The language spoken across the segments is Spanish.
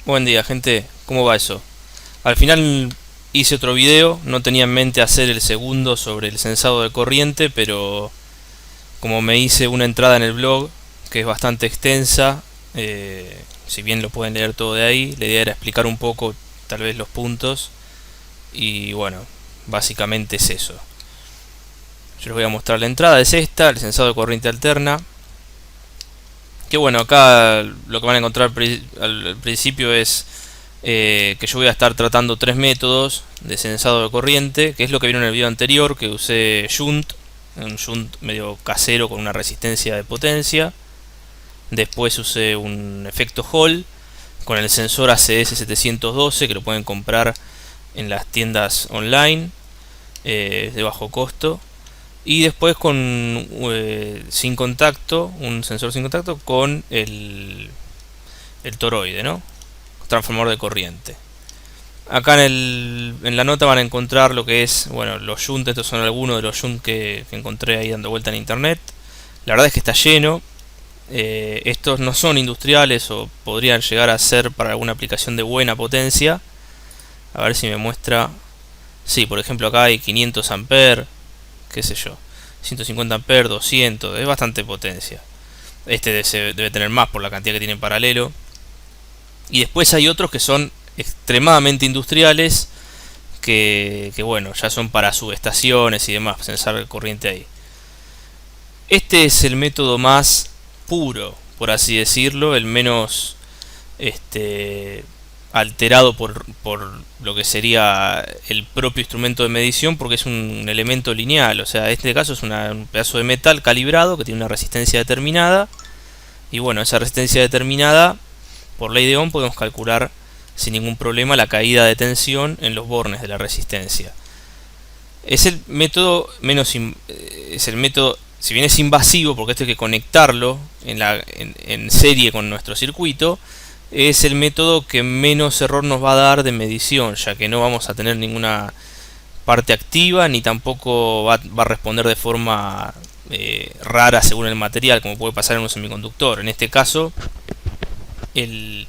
Buen día, gente. ¿Cómo va eso? Al final hice otro video, no tenía en mente hacer el segundo sobre el sensado de corriente, pero como me hice una entrada en el blog que es bastante extensa, si bien lo pueden leer todo de ahí, la idea era explicar un poco tal vez los puntos y bueno, básicamente es eso. Yo les voy a mostrar la entrada, es esta, el sensado de corriente alterna. Que bueno, acá lo que van a encontrar al principio es que yo voy a estar tratando tres métodos de sensado de corriente, que es lo que vieron en el video anterior, que usé shunt, un shunt medio casero con una resistencia de potencia. Después usé un efecto Hall con el sensor ACS 712, que lo pueden comprar en las tiendas online de bajo costo. Y después con sin contacto, un sensor sin contacto con el toroide, ¿no? Transformador de corriente. Acá en la nota van a encontrar lo que es, bueno, los shunt. Estos son algunos de los shunt que encontré ahí dando vuelta en internet. La verdad es que está lleno. Estos no son industriales o podrían llegar a ser para alguna aplicación de buena potencia. A ver si me muestra. Sí, por ejemplo acá hay 500 amperes, qué sé yo, 150 amperes, 200, es bastante potencia. Este debe tener más por la cantidad que tiene en paralelo. Y después hay otros que son extremadamente industriales, que bueno, ya son para subestaciones y demás, sensar corriente ahí. Este es el método más puro, por así decirlo, el menos alterado por lo que sería el propio instrumento de medición, porque es un elemento lineal. O sea, en este caso es un pedazo de metal calibrado que tiene una resistencia determinada. Y bueno, esa resistencia determinada, por ley de Ohm, podemos calcular sin ningún problema la caída de tensión en los bornes de la resistencia. Es el método menos es el método, si bien es invasivo porque esto hay que conectarlo en serie con nuestro circuito, es el método que menos error nos va a dar de medición, ya que no vamos a tener ninguna parte activa ni tampoco va a responder de forma rara según el material, como puede pasar en un semiconductor. En este caso el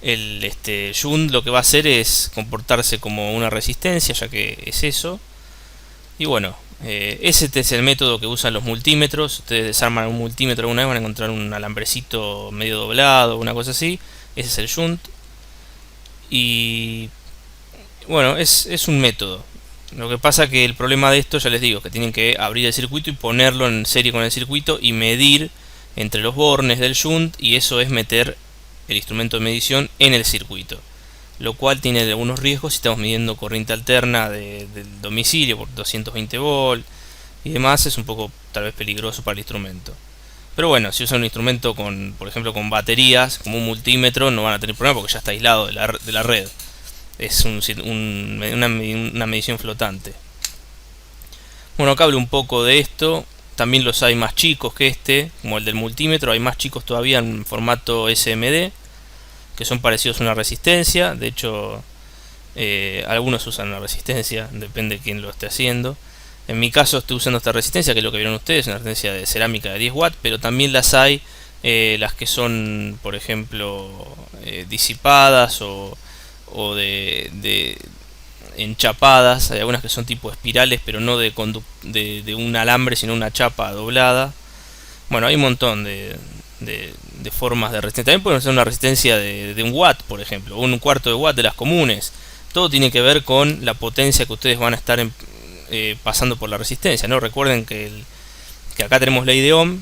shunt lo que va a hacer es comportarse como una resistencia, ya que es eso. Y bueno, ese es el método que usan los multímetros. Ustedes desarman un multímetro alguna vez, van a encontrar un alambrecito medio doblado, una cosa así. Ese es el shunt. Y bueno, es un método. Lo que pasa que el problema de esto, ya les digo, que tienen que abrir el circuito y ponerlo en serie con el circuito y medir entre los bornes del shunt, y eso es meter el instrumento de medición en el circuito, lo cual tiene algunos riesgos si estamos midiendo corriente alterna del domicilio por 220 volt y demás. Es un poco tal vez peligroso para el instrumento, pero bueno, si usan un instrumento con, por ejemplo, con baterías como un multímetro, no van a tener problema porque ya está aislado de la red. Es una medición flotante. Bueno, acá hablo un poco de esto. También los hay más chicos que este, como el del multímetro. Hay más chicos todavía en formato SMD, que son parecidos a una resistencia. De hecho, algunos usan una resistencia, depende de quién lo esté haciendo. En mi caso estoy usando esta resistencia, que es lo que vieron ustedes, una resistencia de cerámica de 10 watts, pero también las hay, las que son, por ejemplo, disipadas o de enchapadas. Hay algunas que son tipo espirales, pero no de un alambre, sino una chapa doblada. Bueno, hay un montón de formas de resistencia. También pueden ser una resistencia de un watt, por ejemplo, un cuarto de watt de las comunes. Todo tiene que ver con la potencia que ustedes van a estar pasando por la resistencia, ¿no? Recuerden que acá tenemos ley de Ohm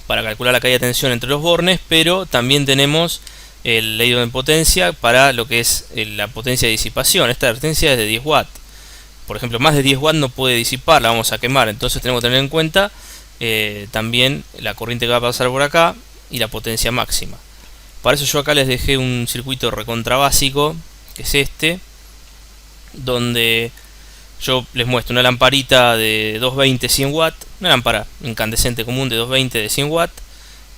para calcular la caída de tensión entre los bornes, pero también tenemos el ley de Ohm en potencia para lo que es la potencia de disipación. Esta resistencia es de 10 watts. Por ejemplo, más de 10 watts no puede disipar, la vamos a quemar. Entonces tenemos que tener en cuenta también la corriente que va a pasar por acá y la potencia máxima. Para eso yo acá les dejé un circuito recontra básico, que es este, donde yo les muestro una lamparita de 220 100 watts, una lámpara incandescente común de 220 de 100 watts.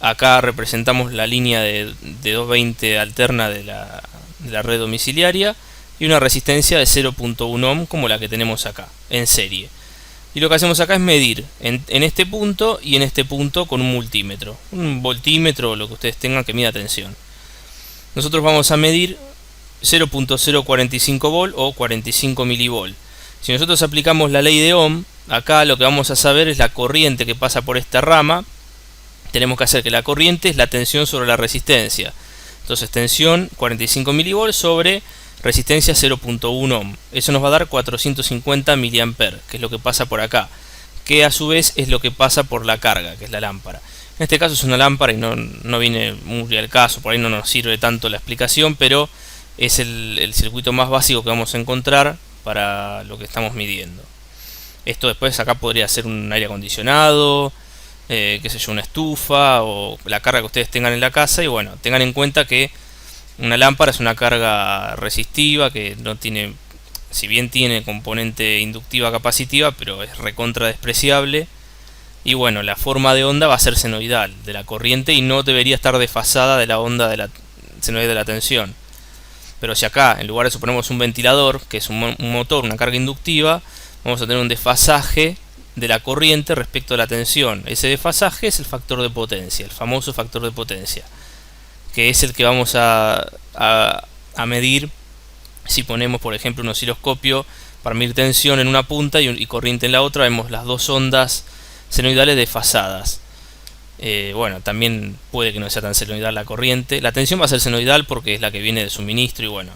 Acá representamos la línea de 220 alterna de la red domiciliaria y una resistencia de 0.1 ohm como la que tenemos acá en serie. Y lo que hacemos acá es medir en este punto y en este punto con un multímetro, un voltímetro o lo que ustedes tengan que mida tensión. nosotros vamos a medir 0.045 volt o 45 milivolt. Si nosotros aplicamos la ley de Ohm, acá lo que vamos a saber es la corriente que pasa por esta rama. Tenemos que hacer que la corriente es la tensión sobre la resistencia. Entonces tensión 45 milivolts sobre resistencia 0.1 ohm. Eso nos va a dar 450 miliamperes, que es lo que pasa por acá, que a su vez es lo que pasa por la carga, que es la lámpara. En este caso es una lámpara y no viene muy al caso, por ahí no nos sirve tanto la explicación, pero es el circuito más básico que vamos a encontrar para lo que estamos midiendo. Esto después acá podría ser un aire acondicionado, qué sé yo, una estufa o la carga que ustedes tengan en la casa. Y bueno, tengan en cuenta que una lámpara es una carga resistiva que no tiene, si bien tiene componente inductiva capacitiva, pero es recontra despreciable. Y bueno, la forma de onda va a ser senoidal de la corriente y no debería estar desfasada de la onda de la senoidal de la tensión. Pero si acá, en lugar de suponemos un ventilador, que es un motor, una carga inductiva, vamos a tener un desfasaje de la corriente respecto a la tensión. Ese desfasaje es el factor de potencia, el famoso factor de potencia, que es el que vamos a medir si ponemos, por ejemplo, un osciloscopio para medir tensión en una punta y corriente en la otra. Vemos las dos ondas senoidales desfasadas. Bueno, también puede que no sea tan senoidal la corriente. La tensión va a ser senoidal porque es la que viene del suministro y bueno,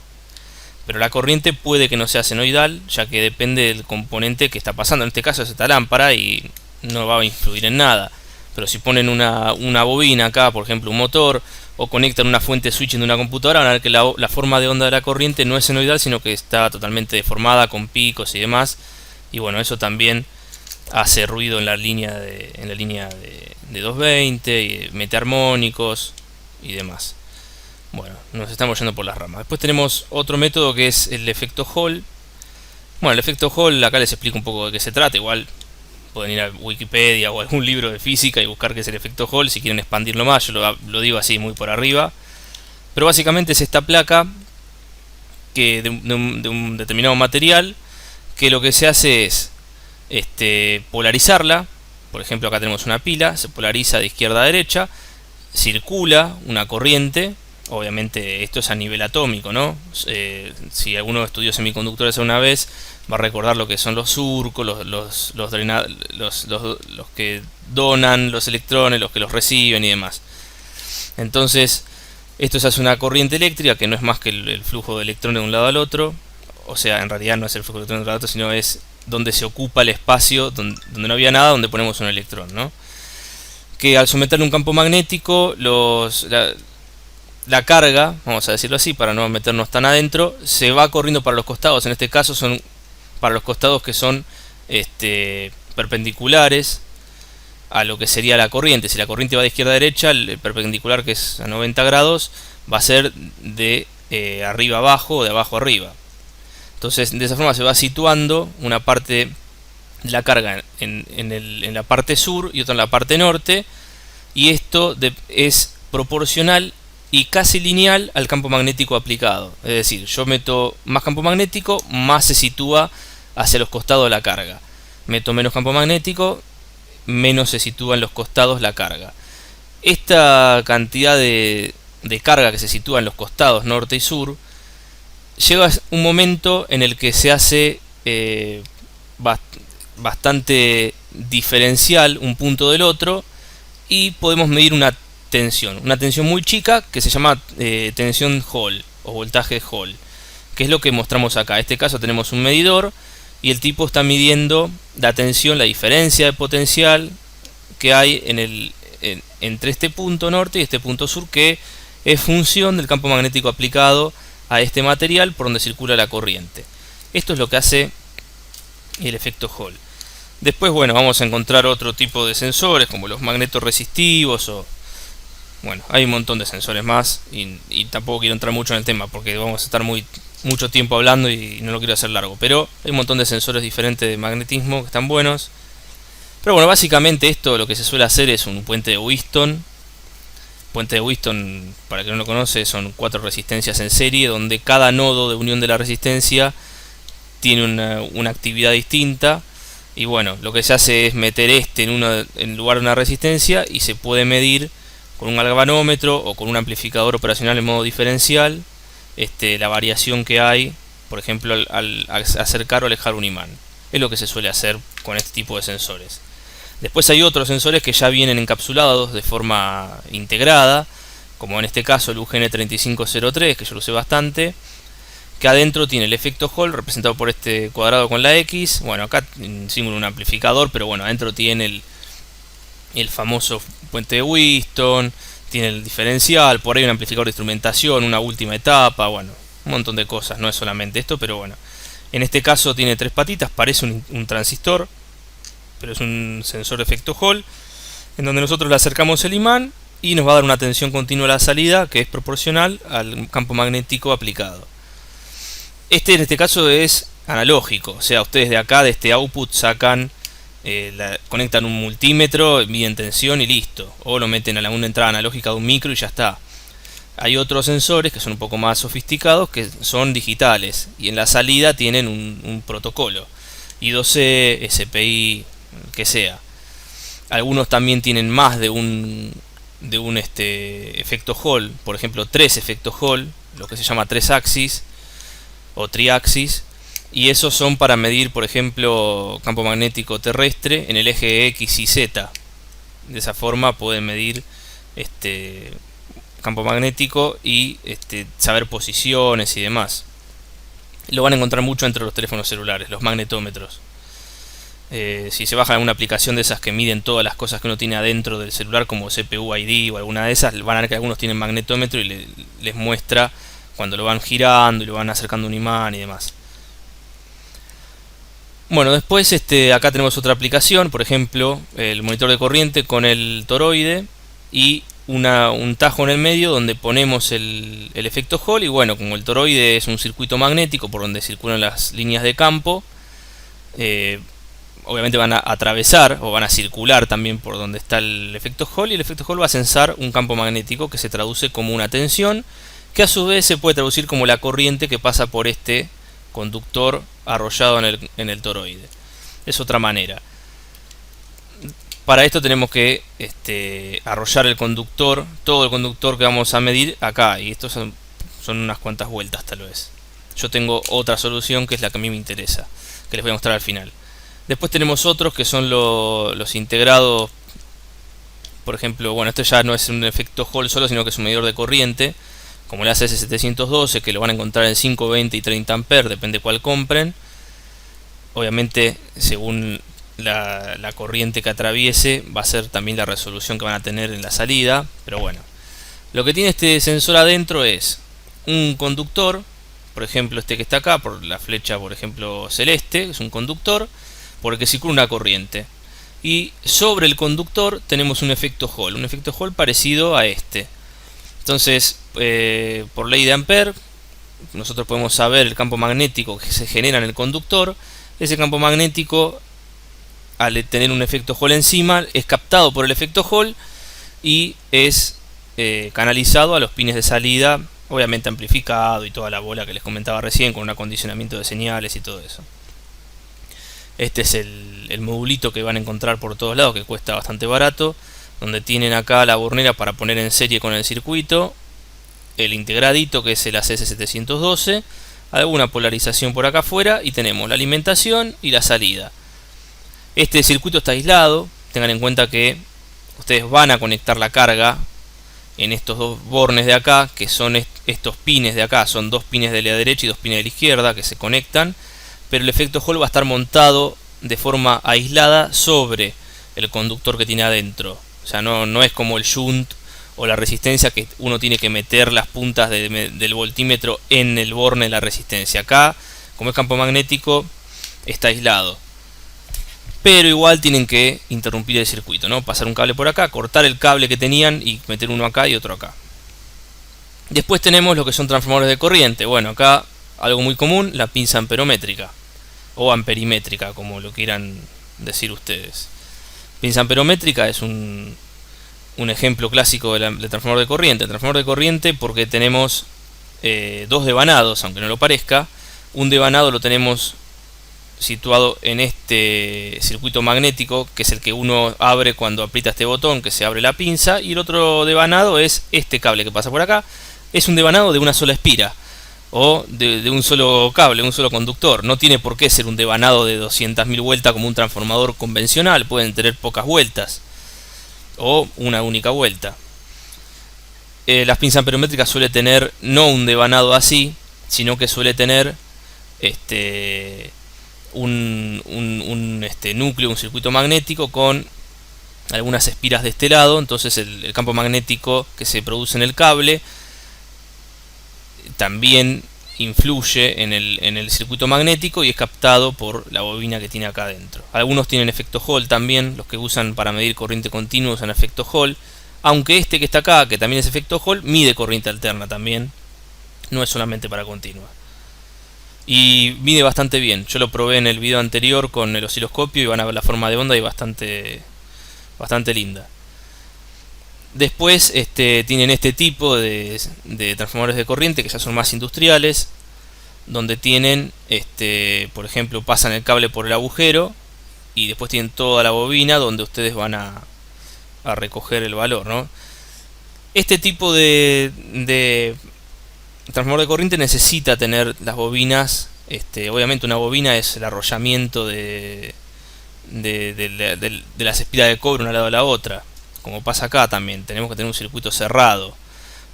pero la corriente puede que no sea senoidal, ya que depende del componente que está pasando. En este caso es esta lámpara y no va a influir en nada. Pero si ponen una bobina acá, por ejemplo un motor, o conectan una fuente switching de una computadora, van a ver que la forma de onda de la corriente no es senoidal, sino que está totalmente deformada, con picos y demás. Y bueno, eso también hace ruido en la línea de 220, y mete armónicos y demás. Bueno, nos estamos yendo por las ramas. Después tenemos otro método que es el efecto Hall. Bueno, el efecto Hall, acá les explico un poco de qué se trata. Igual pueden ir a Wikipedia o algún libro de física y buscar qué es el efecto Hall si quieren expandirlo más. Yo lo digo así muy por arriba. Pero básicamente es esta placa que de un determinado material, que lo que se hace es polarizarla. Por ejemplo, acá tenemos una pila, se polariza de izquierda a derecha, circula una corriente. Obviamente esto es a nivel atómico, ¿no? Si alguno estudió semiconductores alguna vez, va a recordar lo que son los surcos, los que donan los electrones, los que los reciben y demás. Entonces, esto se hace una corriente eléctrica que no es más que el flujo de electrones de un lado al otro. O sea, en realidad no es el flujo de electrones de un lado al otro, sino es donde se ocupa el espacio, donde no había nada, donde ponemos un electrón, ¿no? Que al someterle un campo magnético, la carga, vamos a decirlo así para no meternos tan adentro, se va corriendo para los costados. En este caso son para los costados que son perpendiculares a lo que sería la corriente. Si la corriente va de izquierda a derecha, el perpendicular, que es a 90 grados, va a ser de arriba a abajo o de abajo a arriba. Entonces de esa forma se va situando una parte de la carga en la parte sur y otra en la parte norte, y esto es proporcional y casi lineal al campo magnético aplicado. Es decir, yo meto más campo magnético, más se sitúa hacia los costados la carga. Meto menos campo magnético, menos se sitúa en los costados la carga. Esta cantidad de carga que se sitúa en los costados norte y sur, llega un momento en el que se hace bastante diferencial un punto del otro, y podemos medir una tensión muy chica que se llama tensión Hall o voltaje Hall, que es lo que mostramos acá. En este caso tenemos un medidor y el tipo está midiendo la tensión, la diferencia de potencial que hay entre este punto norte y este punto sur, que es función del campo magnético aplicado a este material por donde circula la corriente. Esto es lo que hace el efecto Hall. Después, bueno, vamos a encontrar otro tipo de sensores como los magnetoresistivos o... Bueno, hay un montón de sensores más y tampoco quiero entrar mucho en el tema porque vamos a estar mucho tiempo hablando y no lo quiero hacer largo. Pero hay un montón de sensores diferentes de magnetismo que están buenos. Pero bueno, básicamente esto lo que se suele hacer es un puente de Wheatstone. Puente de Wheatstone, para quien no lo conoce, son 4 resistencias en serie donde cada nodo de unión de la resistencia tiene una actividad distinta. Y bueno, lo que se hace es meter en lugar de una resistencia y se puede medir con un galvanómetro o con un amplificador operacional en modo diferencial, la variación que hay, por ejemplo, al acercar o alejar un imán. Es lo que se suele hacer con este tipo de sensores. Después hay otros sensores que ya vienen encapsulados de forma integrada, como en este caso el UGN3503, que yo lo usé bastante, que adentro tiene el efecto Hall representado por este cuadrado con la X. Bueno, acá símbolo un amplificador, pero bueno, adentro tiene el famoso puente de Wheatstone, tiene el diferencial, por ahí un amplificador de instrumentación, una última etapa, bueno, un montón de cosas, no es solamente esto, pero bueno. En este caso tiene tres patitas, parece un transistor, pero es un sensor de efecto Hall, en donde nosotros le acercamos el imán y nos va a dar una tensión continua a la salida que es proporcional al campo magnético aplicado. En este caso es analógico, o sea, ustedes de acá, de este output, sacan, conectan un multímetro, miden tensión y listo, o lo meten a una entrada analógica de un micro y ya está. Hay otros sensores que son un poco más sofisticados, que son digitales, y en la salida tienen un protocolo, I2C, SPI, que sea. Algunos también tienen más de un efecto Hall, por ejemplo 3 efectos Hall, lo que se llama 3 axis o triaxis, y esos son para medir, por ejemplo, campo magnético terrestre en el eje X y Z. De esa forma pueden medir campo magnético y saber posiciones y demás. Lo van a encontrar mucho entre los teléfonos celulares, los magnetómetros. Si se bajan alguna aplicación de esas que miden todas las cosas que uno tiene adentro del celular, como CPU ID o alguna de esas, van a ver que algunos tienen magnetómetro y les muestra cuando lo van girando y lo van acercando a un imán y demás. Bueno, después acá tenemos otra aplicación, por ejemplo, el monitor de corriente con el toroide y un tajo en el medio donde ponemos el efecto Hall. Y bueno, como el toroide es un circuito magnético por donde circulan las líneas de campo, obviamente van a atravesar o van a circular también por donde está el efecto Hall, y el efecto Hall va a censar un campo magnético que se traduce como una tensión, que a su vez se puede traducir como la corriente que pasa por este conductor arrollado en el toroide. Es otra manera. Para esto tenemos que arrollar el conductor, todo el conductor que vamos a medir acá, y estos son unas cuantas vueltas tal vez. Yo tengo otra solución que es la que a mí me interesa, que les voy a mostrar al final. Después tenemos otros que son los integrados. Por ejemplo, bueno, esto ya no es un efecto Hall solo, sino que es un medidor de corriente, como el ACS712, que lo van a encontrar en 5, 20 y 30 amperes, depende cuál compren. Obviamente, según la corriente que atraviese, va a ser también la resolución que van a tener en la salida. Pero bueno, lo que tiene este sensor adentro es un conductor, por ejemplo este que está acá, por la flecha, por ejemplo celeste, es un conductor por el que circula una corriente. Y sobre el conductor tenemos un efecto Hall parecido a este. Entonces, por ley de Ampere, nosotros podemos saber el campo magnético que se genera en el conductor. Ese campo magnético, al tener un efecto Hall encima, es captado por el efecto Hall y es canalizado a los pines de salida, obviamente amplificado y toda la bola que les comentaba recién, con un acondicionamiento de señales y todo eso. Este es el modulito que van a encontrar por todos lados, que cuesta bastante barato, donde tienen acá la bornera para poner en serie con el circuito, el integradito que es el ACS712, alguna polarización por acá afuera, y tenemos la alimentación y la salida. Este circuito está aislado, tengan en cuenta que ustedes van a conectar la carga en estos dos bornes de acá, que son estos pines de acá, son dos pines de la derecha y dos pines de la izquierda que se conectan, pero el efecto Hall va a estar montado de forma aislada sobre el conductor que tiene adentro. O sea, no es como el shunt o la resistencia, que uno tiene que meter las puntas del voltímetro en el borne de la resistencia. Acá, como es campo magnético, está aislado. Pero igual tienen que interrumpir el circuito, ¿no? Pasar un cable por acá, cortar el cable que tenían y meter uno acá y otro acá. Después tenemos lo que son transformadores de corriente. Bueno, acá algo muy común, la pinza amperométrica o amperimétrica, como lo quieran decir ustedes. Pinza amperométrica es un ejemplo clásico del transformador de corriente. El transformador de corriente, porque tenemos dos devanados, aunque no lo parezca. Un devanado lo tenemos situado en este circuito magnético, que es el que uno abre cuando aprieta este botón, que se abre la pinza, y el otro devanado es este cable que pasa por acá. Es un devanado de una sola espira, o de un solo cable, un solo conductor. No tiene por qué ser un devanado de 200.000 vueltas como un transformador convencional. Pueden tener pocas vueltas o una única vuelta. Las pinzas amperométricas suele tener no un devanado así, sino que suele tener un núcleo, un circuito magnético con algunas espiras de este lado. Entonces el campo magnético que se produce en el cable también influye en el circuito magnético y es captado por la bobina que tiene acá adentro. Algunos tienen efecto Hall también, los que usan para medir corriente continua usan efecto Hall, aunque este que está acá, que también es efecto Hall, mide corriente alterna también, no es solamente para continua. Y mide bastante bien. Yo lo probé en el video anterior con el osciloscopio y van a ver la forma de onda y bastante linda. Después tienen este tipo de transformadores de corriente que ya son más industriales, donde tienen, por ejemplo, pasan el cable por el agujero y después tienen toda la bobina donde ustedes van a recoger el valor, ¿no? Este tipo de transformador de corriente necesita tener las bobinas. Obviamente una bobina es el arrollamiento de las espiras de cobre una al lado de la otra. Como pasa acá también, tenemos que tener un circuito cerrado.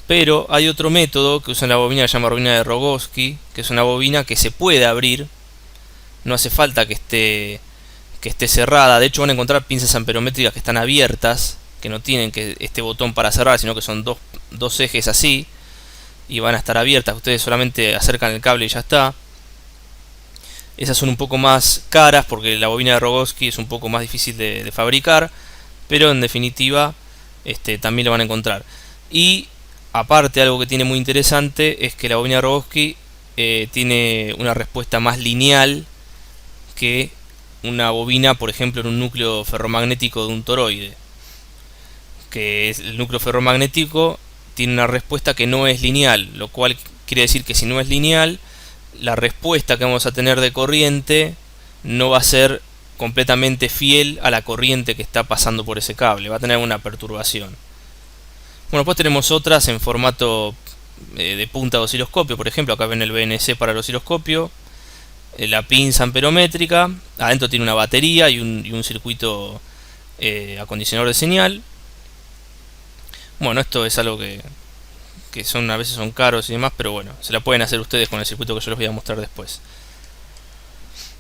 Pero hay otro método que usan la bobina, que se llama bobina de Rogowski, que es una bobina que se puede abrir. No hace falta que esté cerrada. De hecho van a encontrar pinzas amperométricas que están abiertas, que no tienen este botón para cerrar, sino que son dos ejes así, y van a estar abiertas. Ustedes solamente acercan el cable y ya está. Esas son un poco más caras porque la bobina de Rogowski es un poco más difícil de fabricar, pero en definitiva también lo van a encontrar. Y aparte, algo que tiene muy interesante es que la bobina de Rogowski tiene una respuesta más lineal que una bobina, por ejemplo, en un núcleo ferromagnético de un toroide, que es el núcleo ferromagnético tiene una respuesta que no es lineal, lo cual quiere decir que si no es lineal, la respuesta que vamos a tener de corriente no va a ser completamente fiel a la corriente que está pasando por ese cable, va a tener una perturbación. Bueno, después tenemos otras en formato de punta de osciloscopio. Por ejemplo, acá ven el BNC para el osciloscopio, la pinza amperométrica, adentro tiene una batería y un circuito acondicionador de señal. Bueno, esto es algo que a veces son caros y demás, pero bueno, se la pueden hacer ustedes con el circuito que yo les voy a mostrar después.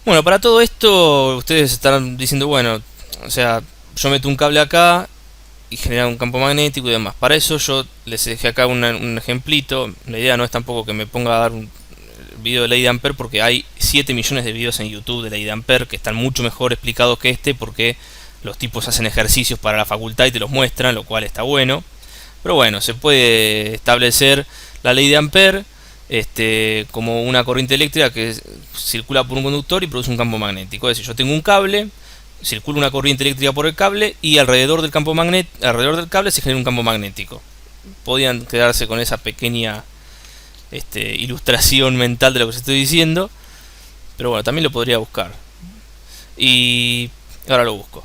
Bueno, para todo esto ustedes estarán diciendo, bueno, o sea, yo meto un cable acá y genera un campo magnético y demás. Para eso yo les dejé acá un ejemplito. La idea no es tampoco que me ponga a dar un video de ley de Ampere, porque hay 7 millones de videos en YouTube de ley de Ampere que están mucho mejor explicados que porque los tipos hacen ejercicios para la facultad y te los muestran, lo cual está bueno. Pero bueno, se puede establecer la ley de Ampere como una corriente eléctrica que circula por un conductor y produce un campo magnético. Es decir, yo tengo un cable, circula una corriente eléctrica por el cable y alrededor del cable se genera un campo magnético. Podían quedarse con esa pequeña ilustración mental de lo que os estoy diciendo, pero bueno, también lo podría buscar. Y ahora lo busco.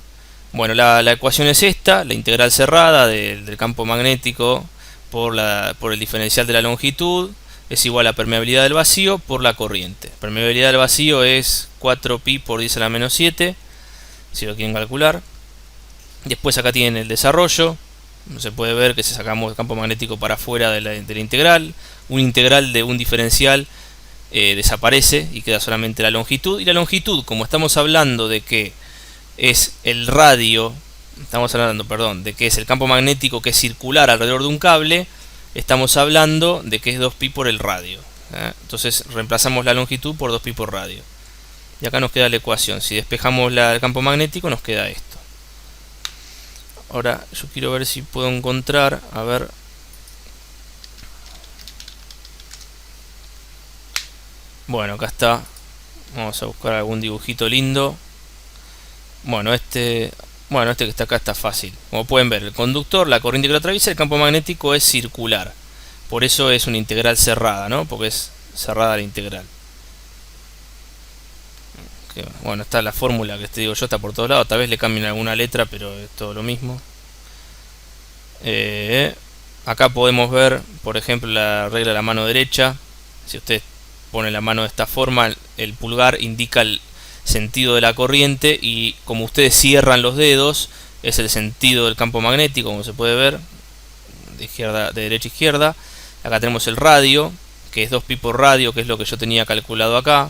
Bueno, la ecuación es esta, la integral cerrada del campo magnético por el diferencial de la longitud es igual a permeabilidad del vacío por la corriente. Permeabilidad del vacío es 4pi por 10 a la menos 7, si lo quieren calcular. Después acá tienen el desarrollo. Se puede ver que si sacamos el campo magnético para afuera de la integral, un integral de un diferencial desaparece y queda solamente la longitud. Y la longitud, como estamos hablando de que es el radio, de que es el campo magnético que es circular alrededor de un cable, estamos hablando de que es 2pi por el radio. Entonces reemplazamos la longitud por 2pi por radio. Y acá nos queda la ecuación. Si despejamos el campo magnético nos queda esto. Ahora yo quiero ver si puedo encontrar, a ver. Bueno, acá está. Vamos a buscar algún dibujito lindo. Bueno, este que está acá está fácil. Como pueden ver, el conductor, la corriente que lo atraviesa, el campo magnético es circular. Por eso es una integral cerrada, ¿no? Porque es cerrada la integral. que, bueno, está la fórmula que te digo yo, está por todos lados. Tal vez le cambien alguna letra, pero es todo lo mismo. Acá podemos ver, por ejemplo, la regla de la mano derecha. Si usted pone la mano de esta forma, el pulgar indica el sentido de la corriente, y como ustedes cierran los dedos, es el sentido del campo magnético, como se puede ver, de derecha a izquierda. Acá tenemos el radio, que es 2pi por radio, que es lo que yo tenía calculado acá.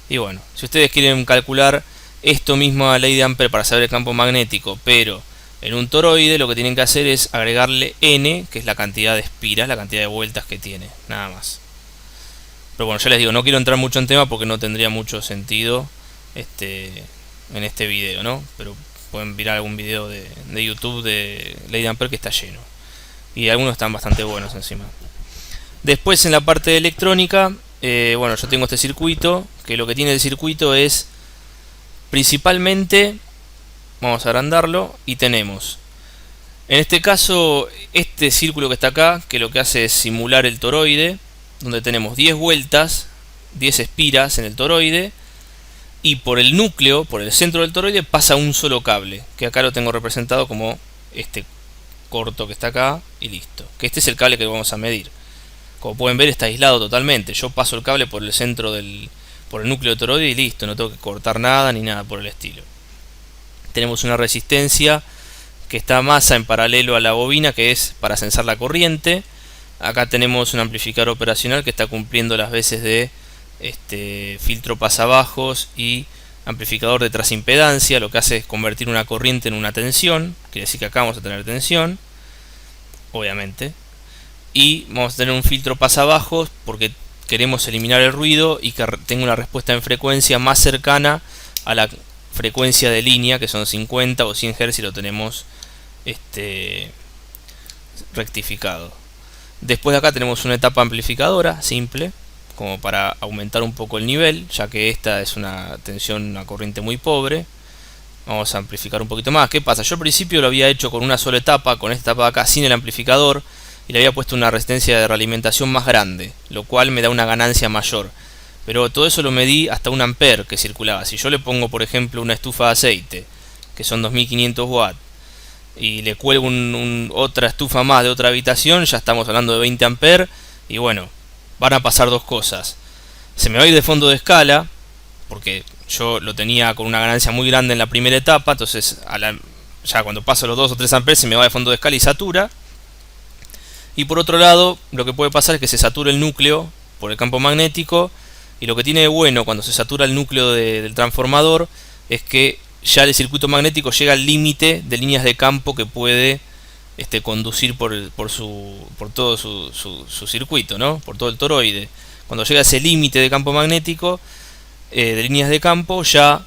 Y bueno, si ustedes quieren calcular esto mismo a ley de Ampere para saber el campo magnético, pero en un toroide, lo que tienen que hacer es agregarle n, que es la cantidad de espiras, la cantidad de vueltas que tiene, nada más. Pero bueno, ya les digo, no quiero entrar mucho en tema porque no tendría mucho sentido en este video, ¿no? Pero pueden mirar algún video de YouTube de ley de Ampere, que está lleno. Y algunos están bastante buenos encima. Después, en la parte de electrónica, bueno, yo tengo este circuito, que lo que tiene el circuito es principalmente, vamos a agrandarlo, y tenemos, en este caso, este círculo que está acá, que lo que hace es simular el toroide, donde tenemos 10 vueltas, 10 espiras en el toroide, y por el núcleo, por el centro del toroide, pasa un solo cable, que acá lo tengo representado como este corto que está acá, y listo. Que este es el cable que vamos a medir. Como pueden ver, está aislado totalmente. Yo paso el cable por el centro por el núcleo del toroide y listo, no tengo que cortar nada ni nada por el estilo. Tenemos una resistencia que está masa en paralelo a la bobina, que es para censar la corriente. Acá tenemos un amplificador operacional que está cumpliendo las veces de filtro pasabajos y amplificador de transimpedancia. Lo que hace es convertir una corriente en una tensión. Quiere decir que acá vamos a tener tensión, obviamente. Y vamos a tener un filtro pasabajos porque queremos eliminar el ruido y que tenga una respuesta en frecuencia más cercana a la frecuencia de línea, que son 50 o 100 Hz si lo tenemos rectificado. Después de acá tenemos una etapa amplificadora simple, como para aumentar un poco el nivel, ya que esta es una tensión, una corriente muy pobre. Vamos a amplificar un poquito más. ¿Qué pasa? Yo al principio lo había hecho con una sola etapa, con esta etapa de acá sin el amplificador, y le había puesto una resistencia de realimentación más grande, lo cual me da una ganancia mayor. Pero todo eso lo medí hasta 1 ampere que circulaba. Si yo le pongo, por ejemplo, una estufa de aceite, que son 2500 watts, y le cuelgo otra estufa más de otra habitación, ya estamos hablando de 20 ampere, y bueno, van a pasar dos cosas. Se me va a ir de fondo de escala, porque yo lo tenía con una ganancia muy grande en la primera etapa, entonces ya cuando paso los 2 o 3 amperes se me va de fondo de escala y satura. Y por otro lado, lo que puede pasar es que se satura el núcleo por el campo magnético, y lo que tiene de bueno cuando se satura el núcleo del transformador es que ya el circuito magnético llega al límite de líneas de campo que puede conducir por todo su circuito, ¿no? Por todo el toroide. Cuando llega a ese límite de campo magnético, de líneas de campo, ya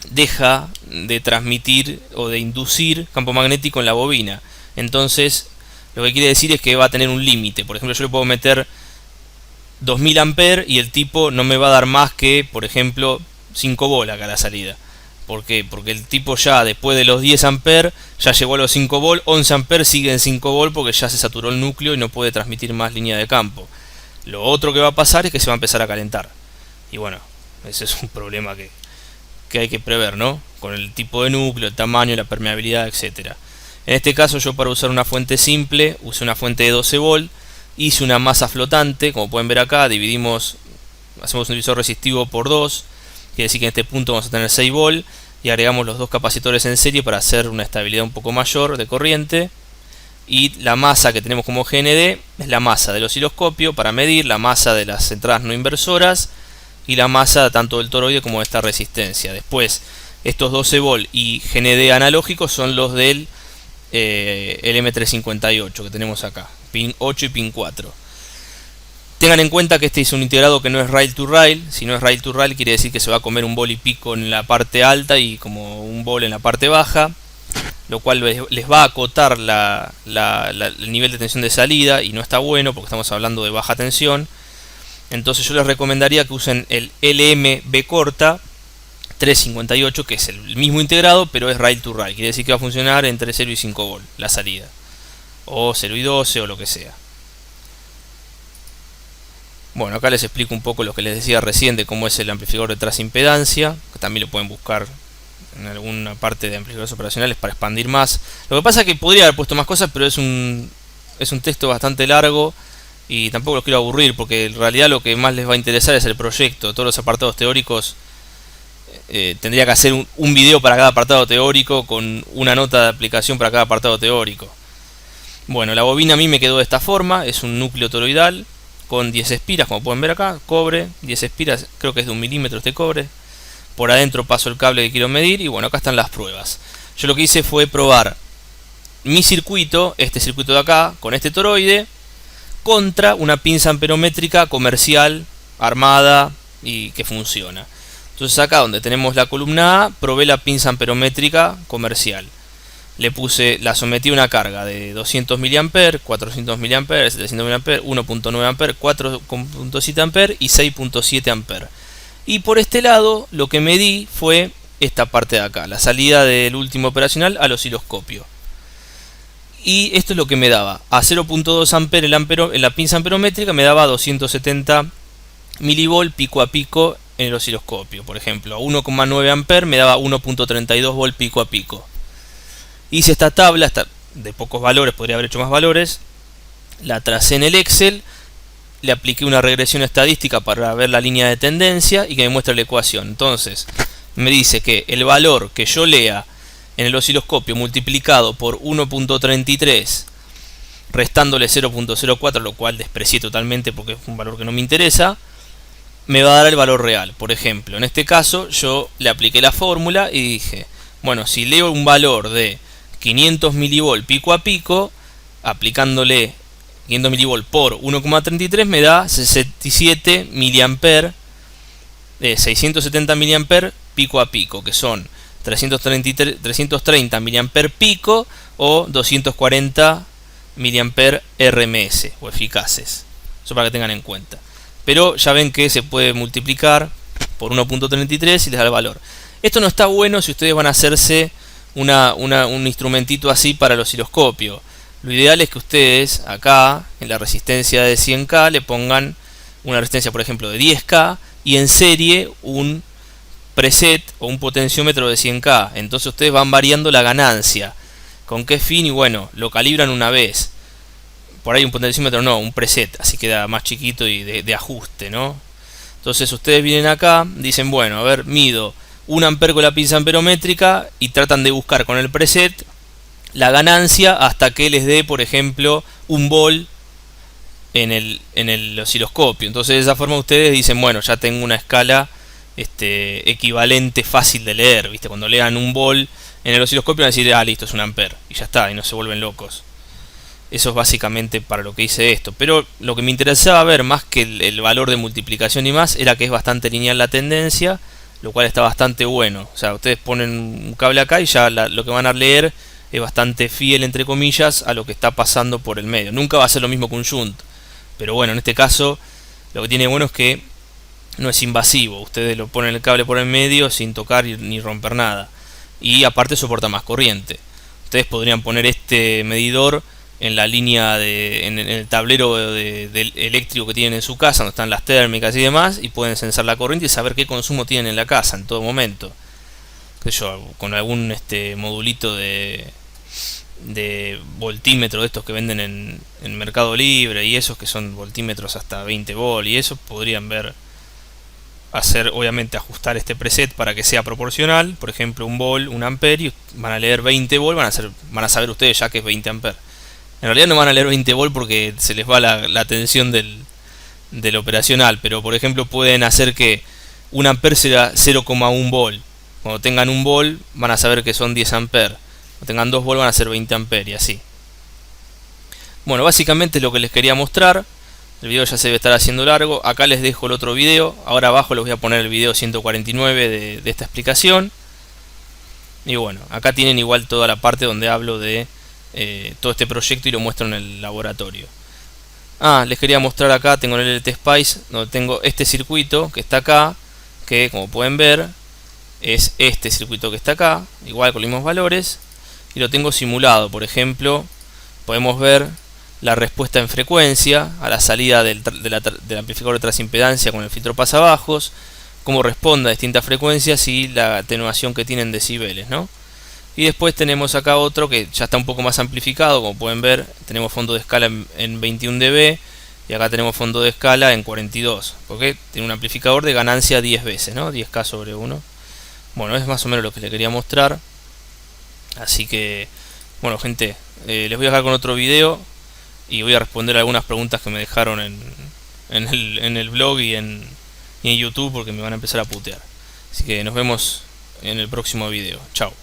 deja de transmitir o de inducir campo magnético en la bobina. Entonces, lo que quiere decir es que va a tener un límite. Por ejemplo, yo le puedo meter 2000 ampere y el tipo no me va a dar más que, por ejemplo, 5 volt acá a la salida. ¿Por qué? Porque el tipo ya después de los 10 ampere ya llegó a los 5 volt, 11 ampere sigue en 5 volt porque ya se saturó el núcleo y no puede transmitir más línea de campo. Lo otro que va a pasar es que se va a empezar a calentar. Y bueno, ese es un problema que hay que prever, ¿no? Con el tipo de núcleo, el tamaño, la permeabilidad, etcétera. En este caso yo, para usar una fuente simple, usé una fuente de 12 volt, hice una masa flotante, como pueden ver acá, hacemos un divisor resistivo por 2, quiere decir que en este punto vamos a tener 6 volt, y agregamos los dos capacitores en serie para hacer una estabilidad un poco mayor de corriente. Y la masa que tenemos como GND es la masa del osciloscopio para medir, la masa de las entradas no inversoras y la masa tanto del toroide como de esta resistencia. Después, estos 12 volt y GND analógicos son los del LM358 que tenemos acá, pin 8 y pin 4. Tengan en cuenta que este es un integrado que no es rail to rail. Si no es rail to rail quiere decir que se va a comer un volt y pico en la parte alta y como un volt en la parte baja, lo cual les va a acotar el nivel de tensión de salida, y no está bueno porque estamos hablando de baja tensión. Entonces yo les recomendaría que usen el LMB corta 358, que es el mismo integrado pero es rail to rail, quiere decir que va a funcionar entre 0 y 5 volt la salida, o 0 y 12 o lo que sea. Bueno, acá les explico un poco lo que les decía recién de cómo es el amplificador de trasimpedancia, que también lo pueden buscar en alguna parte de amplificadores operacionales para expandir más. Lo que pasa es que podría haber puesto más cosas, pero es un texto bastante largo y tampoco los quiero aburrir, porque en realidad lo que más les va a interesar es el proyecto. Todos los apartados teóricos, tendría que hacer un video para cada apartado teórico con una nota de aplicación para cada apartado teórico. Bueno, la bobina a mí me quedó de esta forma, es un núcleo toroidal con 10 espiras, como pueden ver acá, cobre, 10 espiras, creo que es de 1 milímetro este cobre. Por adentro paso el cable que quiero medir y bueno, acá están las pruebas. Yo lo que hice fue probar mi circuito, este circuito de acá, con este toroide, contra una pinza amperométrica comercial, armada y que funciona. Entonces acá donde tenemos la columna A, probé la pinza amperométrica comercial. La sometí a una carga de 200 mA, 400 mA, 700 mA, 1.9 A, 4.7 A y 6.7 A. Y por este lado lo que medí fue esta parte de acá, la salida del último operacional al osciloscopio. Y esto es lo que me daba. A 0.2 A en la pinza amperométrica me daba 270 mV pico a pico en el osciloscopio. Por ejemplo, a 1,9 A me daba 1.32 V pico a pico. Hice esta tabla de pocos valores, podría haber hecho más valores. La tracé en el Excel. Le apliqué una regresión estadística para ver la línea de tendencia y que me muestre la ecuación. Entonces me dice que el valor que yo lea en el osciloscopio multiplicado por 1.33 restándole 0.04, lo cual desprecié totalmente porque es un valor que no me interesa, me va a dar el valor real. Por ejemplo, en este caso yo le apliqué la fórmula y dije, bueno, si leo un valor de 500 mV pico a pico, aplicándole 500 mV por 1,33 me da 67 mA, 670 mA pico a pico, que son 330 mA pico o 240 mA RMS o eficaces. Eso para que tengan en cuenta. Pero ya ven que se puede multiplicar por 1.33 y les da el valor. Esto no está bueno si ustedes van a hacerse un instrumentito así para el osciloscopio. Lo ideal es que ustedes acá en la resistencia de 100K le pongan una resistencia, por ejemplo, de 10K y en serie un preset o un potenciómetro de 100K. Entonces ustedes van variando la ganancia. ¿Con qué fin? Y bueno, lo calibran una vez. Por ahí un potenciómetro no, un preset, así queda más chiquito y de ajuste, ¿no? Entonces ustedes vienen acá, dicen, bueno, a ver, mido 1 A con la pinza amperométrica y tratan de buscar con el preset la ganancia hasta que les dé, por ejemplo, 1 vol en el osciloscopio. Entonces de esa forma ustedes dicen, bueno, ya tengo una escala equivalente fácil de leer, ¿viste? Cuando lean 1 vol en el osciloscopio van a decir, ah, listo, es 1 ampere, y ya está, y no se vuelven locos. Eso es básicamente para lo que hice esto. Pero lo que me interesaba ver más que el valor de multiplicación y más era que es bastante lineal la tendencia, lo cual está bastante bueno. O sea, ustedes ponen un cable acá y ya lo que van a leer es bastante fiel, entre comillas, a lo que está pasando por el medio. Nunca va a ser lo mismo que un shunt, pero bueno, en este caso lo que tiene bueno es que no es invasivo. Ustedes lo ponen el cable por el medio sin tocar ni romper nada, y aparte soporta más corriente. Ustedes podrían poner este medidor en la línea en el tablero del eléctrico que tienen en su casa, donde están las térmicas y demás, y pueden censar la corriente y saber qué consumo tienen en la casa en todo momento. Con algún modulito de voltímetro de estos que venden en Mercado Libre, y esos que son voltímetros hasta 20 volt, y eso podrían obviamente ajustar este preset para que sea proporcional. Por ejemplo, 1 volt, 1 ampere, y van a leer 20 volt, van a saber ustedes ya que es 20 ampere. En realidad no van a leer 20 volt porque se les va la tensión del operacional, pero por ejemplo pueden hacer que 1 ampere sea 0,1 volt. Cuando tengan 1 volt van a saber que son 10 ampere. Cuando tengan 2 volt van a ser 20 ampere y así. Bueno, básicamente es lo que les quería mostrar. El video ya se debe estar haciendo largo. Acá les dejo el otro video. Ahora abajo les voy a poner el video 149 de esta explicación. Y bueno, acá tienen igual toda la parte donde hablo de todo este proyecto y lo muestro en el laboratorio. Les quería mostrar acá, tengo el LT Spice, donde tengo este circuito que está acá, que como pueden ver es este circuito que está acá, igual con los mismos valores, y lo tengo simulado. Por ejemplo, podemos ver la respuesta en frecuencia a la salida del amplificador de transimpedancia con el filtro pasabajos, cómo responde a distintas frecuencias y la atenuación que tiene en decibeles, ¿no? Y después tenemos acá otro que ya está un poco más amplificado, como pueden ver, tenemos fondo de escala en 21 dB y acá tenemos fondo de escala en 42, porque tiene un amplificador de ganancia 10 veces, ¿no? 10K sobre 1. Bueno, es más o menos lo que les quería mostrar. Así que, bueno, gente, les voy a dejar con otro video y voy a responder algunas preguntas que me dejaron en el blog y en YouTube, porque me van a empezar a putear. Así que nos vemos en el próximo video. Chao.